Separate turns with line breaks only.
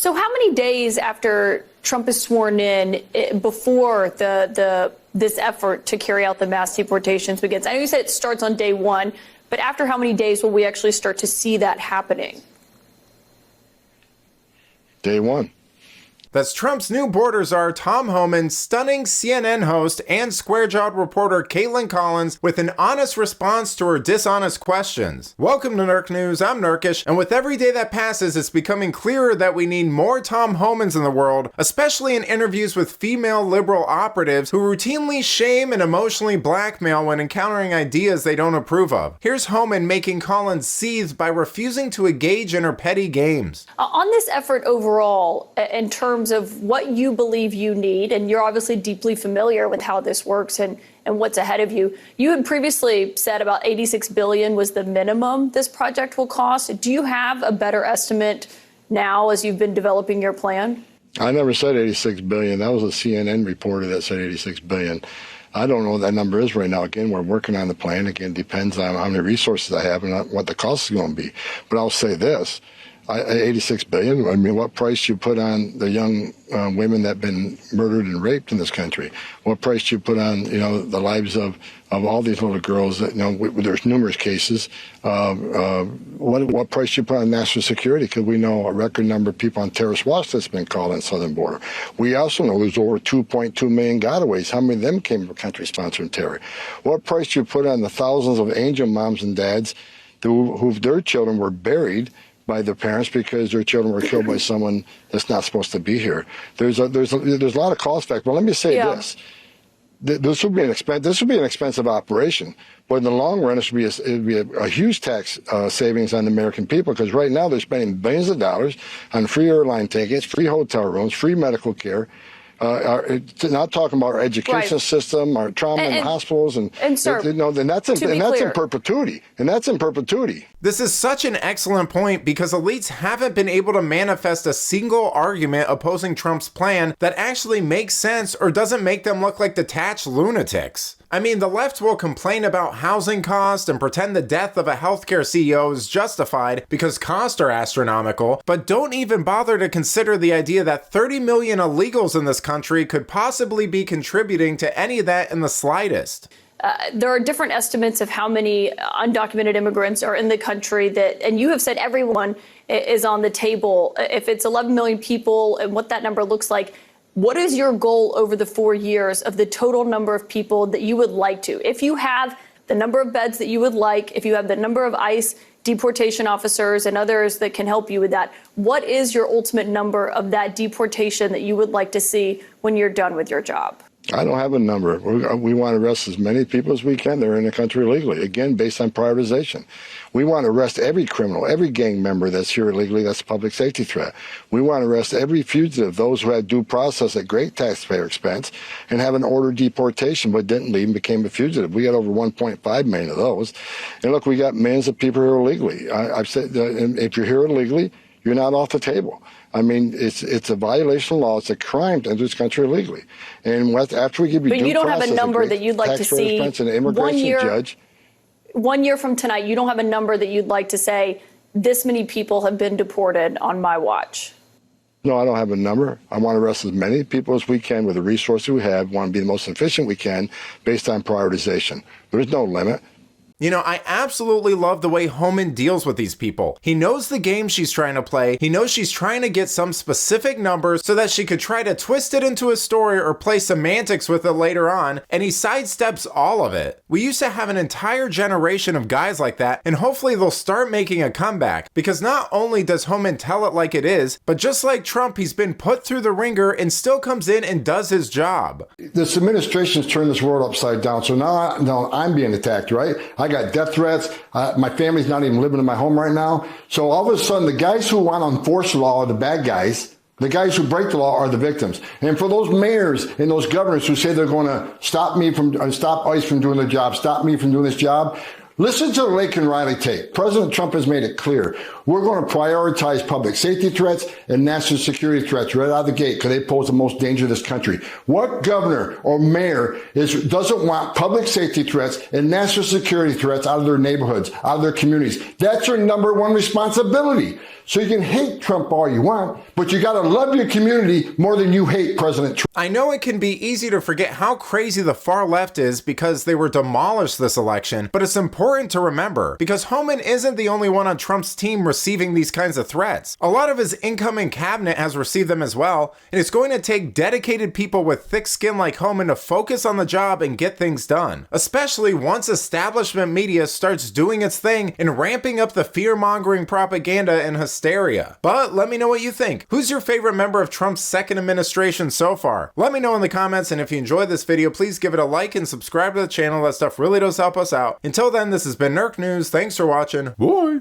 So how many days after Trump is sworn in before this effort to carry out the mass deportations begins? I know you said it starts on day one, but after how many days will we actually start to see that happening?
Day one.
That's Trump's new border czar, Tom Homan, stunning CNN host and square-jawed reporter Kaitlin Collins with an honest response to her dishonest questions. Welcome to Nerk News, I'm Nerkish, and with every day that passes, it's becoming clearer that we need more Tom Homans in the world, especially in interviews with female liberal operatives who routinely shame and emotionally blackmail when encountering ideas they don't approve of. Here's Homan making Collins seethe by refusing to engage in her petty games.
On this effort overall, in terms of what you believe you need, and you're obviously deeply familiar with how this works and what's ahead of you. You had previously said about $86 billion was the minimum this project will cost. Do you have a better estimate now as you've been developing your plan?
I never said $86 billion. That was a CNN reporter that said $86 billion. I don't know what that number is right now. Again, we're working on the plan. Again, depends on how many resources I have and what the cost is going to be. But I'll say this. $86 billion. I mean, what price you put on the young women that have been murdered and raped in this country? What price you put on, the lives of all these little girls? That, there's numerous cases. What price you put on national security? Because we know a record number of people on terrorist watch that's been called on the southern border. We also know there's over 2.2 million gotaways. How many of them came from countries sponsoring terror? What price you put on the thousands of angel moms and dads who their children were buried by their parents because their children were killed by someone that's not supposed to be here? There's a lot of cost factor. But let me say this: this would be an expensive operation, but in the long run, it would be a huge tax savings on the American people, because right now they're spending billions of dollars on free airline tickets, free hotel rooms, free medical care. Not talking about our education system, our trauma in hospitals, and sir, that's in perpetuity. And that's in perpetuity.
This is such an excellent point because elites haven't been able to manifest a single argument opposing Trump's plan that actually makes sense or doesn't make them look like detached lunatics. I mean, the left will complain about housing costs and pretend the death of a healthcare CEO is justified because costs are astronomical, but don't even bother to consider the idea that 30 million illegals in this country could possibly be contributing to any of that in the slightest.
There are different estimates of how many undocumented immigrants are in the country and you have said everyone is on the table. If it's 11 million people and what that number looks like, what is your goal over the 4 years of the total number of people that you would like to? If you have the number of beds that you would like, if you have the number of ICE deportation officers and others that can help you with that, what is your ultimate number of that deportation that you would like to see when you're done with your job?
I don't have a number. We want to arrest as many people as we can that are in the country illegally, again, based on prioritization. We want to arrest every criminal, every gang member that's here illegally that's a public safety threat. We want to arrest every fugitive, those who had due process at great taxpayer expense and have an ordered deportation but didn't leave and became a fugitive. We got over 1.5 million of those. And look, we got millions of people here illegally. I've said if you're here illegally, you're not off the table. I mean, it's a violation of law. It's a crime to enter this country illegally. And after we give you due process,
but you don't have a number that you'd like to see.
An immigration judge.
1 year from tonight, you don't have a number that you'd like to say, this many people have been deported on my watch.
No, I don't have a number. I want to arrest as many people as we can with the resources we have. Want to be the most efficient we can based on prioritization. There's no limit.
I absolutely love the way Homan deals with these people. He knows the game she's trying to play. He knows she's trying to get some specific numbers so that she could try to twist it into a story or play semantics with it later on, and he sidesteps all of it. We used to have an entire generation of guys like that, and hopefully they'll start making a comeback, because not only does Homan tell it like it is, but just like Trump, he's been put through the ringer and still comes in and does his job.
This administration's turned this world upside down, so now I'm being attacked, right? I got death threats. My family's not even living in my home right now. So all of a sudden, the guys who want to enforce the law are the bad guys. The guys who break the law are the victims. And for those mayors and those governors who say they're going to stop ICE from doing their job, stop me from doing this job, listen to the Lake and Riley tape. President Trump has made it clear. We're going to prioritize public safety threats and national security threats right out of the gate because they pose the most danger to this country. What governor or mayor doesn't want public safety threats and national security threats out of their neighborhoods, out of their communities? That's your number one responsibility. So you can hate Trump all you want, but you got to love your community more than you hate President Trump.
I know it can be easy to forget how crazy the far left is because they were demolished this election, but it's important to remember because Homan isn't the only one on Trump's team receiving these kinds of threats. A lot of his incoming cabinet has received them as well, and it's going to take dedicated people with thick skin like Homan to focus on the job and get things done, especially once establishment media starts doing its thing and ramping up the fear-mongering propaganda and hysteria. But let me know what you think. Who's your favorite member of Trump's second administration so far? Let me know in the comments, and if you enjoyed this video, please give it a like and subscribe to the channel. That stuff really does help us out. Until then, this has been Nerk News. Thanks for watching. Bye!